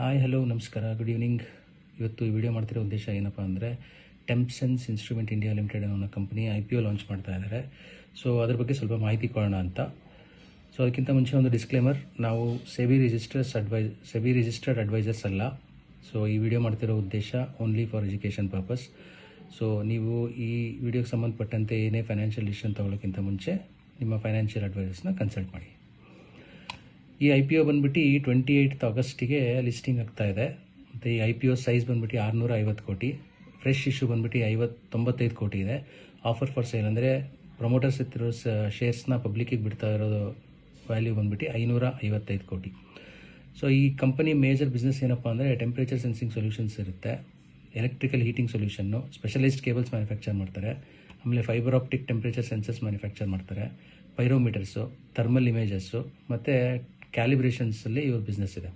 Hi hello ನಮಸ್ಕಾರ good evening. ಇವತ್ತು ಈ ವಿಡಿಯೋ ಮಾಡ್ತಿರೋ ಉದ್ದೇಶ ಏನಪ್ಪ ಅಂದರೆ ಟೆಂಪ್ಸೆನ್ಸ್ ಇನ್ಸ್ಟ್ರೂಮೆಂಟ್ ಇಂಡಿಯಾ ಲಿಮಿಟೆಡ್ ಅನ್ನೋ ಕಂಪನಿ IPO ಲಾಂಚ್ ಮಾಡ್ತಾ ಇದ್ದಾರೆ. ಸೊ ಅದ್ರ ಬಗ್ಗೆ ಸ್ವಲ್ಪ ಮಾಹಿತಿ ಕೊಡೋಣ ಅಂತ. ಸೊ ಅದಕ್ಕಿಂತ ಮುಂಚೆ ಒಂದು ಡಿಸ್ಕ್ಲೇಮರ್, ನಾವು ಸೆಬಿ ರಿಜಿಸ್ಟರ್ಡ್ ಅಡ್ವೈಸರ್ಸ್ ಅಲ್ಲ. ಸೊ ಈ ವಿಡಿಯೋ ಮಾಡ್ತಿರೋ ಉದ್ದೇಶ only for education purpose. So ನೀವು ಈ ವಿಡಿಯೋಗೆ ಸಂಬಂಧಪಟ್ಟಂತೆ ಏನೇ ಫೈನಾನ್ಷಿಯಲ್ ಡಿಸಿಷನ್ ತೊಗೊಳ್ಳೋಕ್ಕಿಂತ ಮುಂಚೆ ನಿಮ್ಮ ಫೈನಾನ್ಷಿಯಲ್ ಅಡ್ವೈಸರ್ಸ್ನ ಕನ್ಸಲ್ಟ್ ಮಾಡಿ. ಈ IPO ಬಂದ್ಬಿಟ್ಟು 28 ಆಗಸ್ಟಿಗೆ ಲಿಸ್ಟಿಂಗ್ ಆಗ್ತಾ ಇದೆ. ಮತ್ತು ಈ IPO ಸೈಜ್ ಬಂದ್ಬಿಟ್ಟು 650 ಕೋಟಿ. ಫ್ರೆಶ್ ಇಶ್ಯೂ ಬಂದ್ಬಿಟ್ಟು 95 ಕೋಟಿ ಇದೆ. ಆಫರ್ ಫಾರ್ ಸೇಲ್ ಅಂದರೆ ಪ್ರಮೋಟರ್ಸ್ ಇತ್ತಿರೋ ಶೇರ್ಸ್ನ ಪಬ್ಲಿಕ್ಕಿಗೆ ಬಿಡ್ತಾ ಇರೋದು ವ್ಯಾಲ್ಯೂ ಬಂದ್ಬಿಟ್ಟು 555 ಕೋಟಿ. ಸೊ ಈ ಕಂಪನಿ ಮೇಜರ್ ಬಿಸ್ನೆಸ್ ಏನಪ್ಪ ಅಂದರೆ ಟೆಂಪ್ರೇಚರ್ ಸೆನ್ಸಿಂಗ್ ಸೊಲ್ಯೂಷನ್ಸ್ ಇರುತ್ತೆ, electrical heating ಸೊಲ್ಯೂಷನ್ನು, specialised cables manufacture ಮಾಡ್ತಾರೆ, ಆಮೇಲೆ fibre optic temperature sensors manufacture ಮಾಡ್ತಾರೆ, ಪೈರೋಮೀಟರ್ಸು, ಥರ್ಮಲ್ ಇಮೇಜಸ್ಸು ಮತ್ತು ಕ್ಯಾಲಿಬ್ರೇಷನ್ಸಲ್ಲಿ ಇವ್ರ ಬಿಸ್ನೆಸ್ ಇದೆ.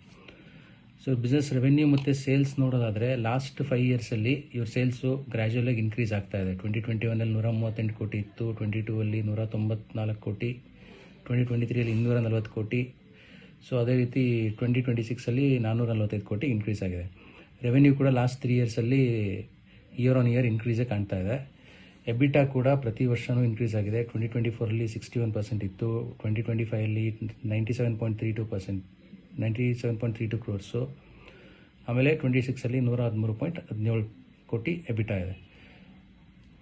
ಸೊ ಬಿಸ್ನೆಸ್ ರೆವೆನ್ಯೂ ಮತ್ತು ಸೇಲ್ಸ್ ನೋಡೋದಾದರೆ ಲಾಸ್ಟ್ 5 ಇಯರ್ಸಲ್ಲಿ ಇವ್ರ ಸೇಲ್ಸು ಗ್ರ್ಯಾಜುವಲಾಗಿ ಇನ್ಕ್ರೀಸ್ ಆಗ್ತಾ ಇದೆ. 2021 138 ಕೋಟಿ ಇತ್ತು, 2022 194 ಕೋಟಿ, 2023 240 ಕೋಟಿ. ಸೊ ಅದೇ ರೀತಿ 2026 445 ಕೋಟಿ ಇನ್ಕ್ರೀಸ್ ಆಗಿದೆ. ರೆವೆನ್ಯೂ ಕೂಡ ಲಾಸ್ಟ್ 3 ಇಯರ್ಸಲ್ಲಿ ಇಯರ್ ಆನ್ ಇಯರ್ ಇನ್ಕ್ರೀಸೇ ಕಾಣ್ತಾ ಇದೆ. ಎಬಿಟಾ ಕೂಡ ಪ್ರತಿ ವರ್ಷವೂ ಇನ್ಕ್ರೀಸ್ ಆಗಿದೆ. 2024 61% ಇತ್ತು, 2025 97.32 ಕ್ರೋರ್ಸು, ಆಮೇಲೆ 26 113.17 ಕೋಟಿ ಎಬಿಟಾ ಇದೆ.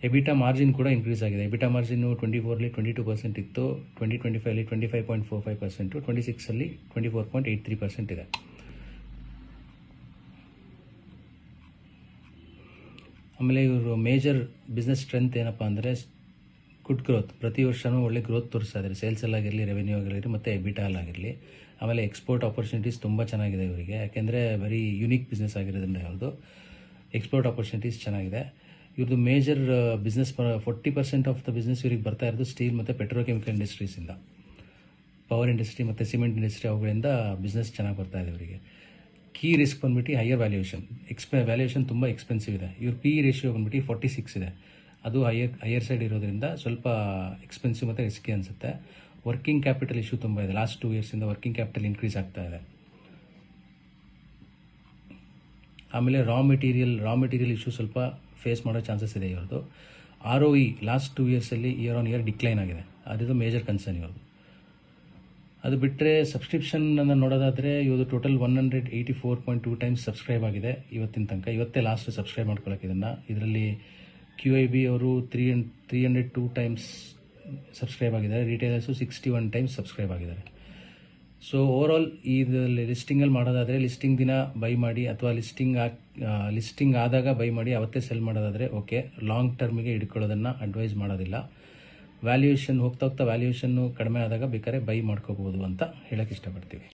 ಎಬಿಟಾ ಮಾರ್ಜಿನ್ ಕೂಡ ಇನ್ಕ್ರೀಸ್ ಆಗಿದೆ. ಎಬಿಟಾ ಮಾರ್ಜಿನ್ನು 24 22% ಇತ್ತು, 2025 25.45%, 26 24.83% ಇದೆ. ಆಮೇಲೆ ಇವರು ಮೇಜರ್ ಬಿಸ್ನೆಸ್ ಸ್ಟ್ರೆಂತ್ ಏನಪ್ಪ ಅಂದರೆ ಗುಡ್ ಗ್ರೋತ್. ಪ್ರತಿ ವರ್ಷವೂ ಒಳ್ಳೆ ಗ್ರೋತ್ ತೋರಿಸ್ತಾ ಇದ್ದಾರೆ, ಸೇಲ್ಸಲ್ಲಾಗಿರಲಿ, ರೆವೆನ್ಯೂ ಆಗಿರಲಿ ಮತ್ತು ಎಬಿಟಾಲಾಗಿರಲಿ. ಆಮೇಲೆ ಎಕ್ಸ್ಪೋರ್ಟ್ ಆಪರ್ಚುನಿಟೀಸ್ ತುಂಬ ಚೆನ್ನಾಗಿದೆ ಇವರಿಗೆ, ಯಾಕೆಂದರೆ ವೆರಿ ಯುನೀಕ್ ಬಿಸ್ನೆಸ್ ಆಗಿರೋದ್ರಿಂದ ಅವ್ರದ್ದು ಎಕ್ಸ್ಪೋರ್ಟ್ ಆಪರ್ಚುನಿಟೀಸ್ ಚೆನ್ನಾಗಿದೆ. ಇವ್ರದ್ದು major business 40% of the business ಇವ್ರಿಗೆ ಬರ್ತಾ ಇರೋದು ಸ್ಟೀಲ್ ಮತ್ತು ಪೆಟ್ರೋಕೆಮಿಕಲ್ ಇಂಡಸ್ಟ್ರೀಸಿಂದ, ಪವರ್ ಇಂಡಸ್ಟ್ರಿ ಮತ್ತು ಸಿಮೆಂಟ್ ಇಂಡಸ್ಟ್ರಿ, ಅವುಗಳಿಂದ ಬಿಸ್ನೆಸ್ ಚೆನ್ನಾಗಿ ಬರ್ತಾ ಇದೆ ಇವರಿಗೆ. ಕೀ ರಿಸ್ಕ್ ಬಂದ್ಬಿಟ್ಟು ಹೈಯರ್ ವ್ಯಾಲ್ಯೂಯೇಷನ್. ವ್ಯಾಲ್ಯೂಯೇಷನ್ ತುಂಬ ಎಕ್ಸ್ಪೆನ್ಸಿವ್ ಇದೆ. ಇವ್ರ PE ರೇಷಿಯೋ ಬಂದ್ಬಿಟ್ಟು 46 ಇದೆ. ಅದು ಹೈಯರ್ ಸೈಡ್ ಇರೋದ್ರಿಂದ ಸ್ವಲ್ಪ ಎಕ್ಸ್ಪೆನ್ಸಿವ್ ಮತ್ತು ರಿಸ್ಕಿ ಅನಿಸುತ್ತೆ. ವರ್ಕಿಂಗ್ ಕ್ಯಾಪಿಟಲ್ ಇಶ್ಯೂ ತುಂಬ ಇದೆ. ಲಾಸ್ಟ್ 2 ಇಯರ್ಸಿಂದ ವರ್ಕಿಂಗ್ ಕ್ಯಾಪಿಟಲ್ ಇನ್ಕ್ರೀಸ್ ಆಗ್ತಾ ಇದೆ. ಆಮೇಲೆ ರಾ ಮೆಟೀರಿಯಲ್ ಇಶ್ಯೂ ಸ್ವಲ್ಪ ಫೇಸ್ ಮಾಡೋ ಚಾನ್ಸಸ್ ಇದೆ ಇವ್ರದ್ದು. ROE ಲಾಸ್ಟ್ 2 ಇಯರ್ಸಲ್ಲಿ ಇಯರ್ ಆನ್ ಇಯರ್ ಡಿಕ್ಲೈನ್ ಆಗಿದೆ. ಅದು ಮೇಜರ್ ಕನ್ಸರ್ನ್ ಇವ್ರದ್ದು. ಅದು ಬಿಟ್ಟರೆ ಸಬ್ಸ್ಕ್ರಿಪ್ಷನನ್ನು ನೋಡೋದಾದರೆ ಇವತ್ತು ಟೋಟಲ್ 184.2 ಟೈಮ್ಸ್ ಸಬ್ಸ್ಕ್ರೈಬ್ ಆಗಿದೆ ಇವತ್ತಿನ ತನಕ. ಇವತ್ತೇ ಲಾಸ್ಟ್ ಸಬ್ಸ್ಕ್ರೈಬ್ ಮಾಡ್ಕೊಳ್ಳೋಕೆ ಇದರಲ್ಲಿ QIB ಅವರು 302 ಟೈಮ್ಸ್ ಸಬ್ಸ್ಕ್ರೈಬ್ ಆಗಿದ್ದಾರೆ. ರಿಟೇಲರ್ಸು 61 ಟೈಮ್ಸ್ ಸಬ್ಸ್ಕ್ರೈಬ್ ಆಗಿದ್ದಾರೆ. ಸೊ ಓವರಾಲ್ ಇದರಲ್ಲಿ ಲಿಸ್ಟಿಂಗಲ್ಲಿ ಮಾಡೋದಾದರೆ ಲಿಸ್ಟಿಂಗ್ ದಿನ ಬೈ ಮಾಡಿ, ಅಥವಾ ಲಿಸ್ಟಿಂಗ್ ಆದಾಗ ಬೈ ಮಾಡಿ ಅವತ್ತೇ ಸೆಲ್ ಮಾಡೋದಾದರೆ ಓಕೆ. ಲಾಂಗ್ ಟರ್ಮಿಗೆ ಹಿಡ್ಕೊಳ್ಳೋದನ್ನು ಅಡ್ವೈಸ್ ಮಾಡೋದಿಲ್ಲ. ವ್ಯಾಲ್ಯೂಯೇಷನ್ ಹೋಗ್ತಾ ವ್ಯಾಲ್ಯೂಯೇಷನ್ನು ಕಡಿಮೆ ಆದಾಗ ಬೇಕಾದ್ರೆ ಬೈ ಮಾಡ್ಕೋಬೋದು ಅಂತ ಹೇಳೋಕ್ಕೆ ಇಷ್ಟಪಡ್ತೀವಿ.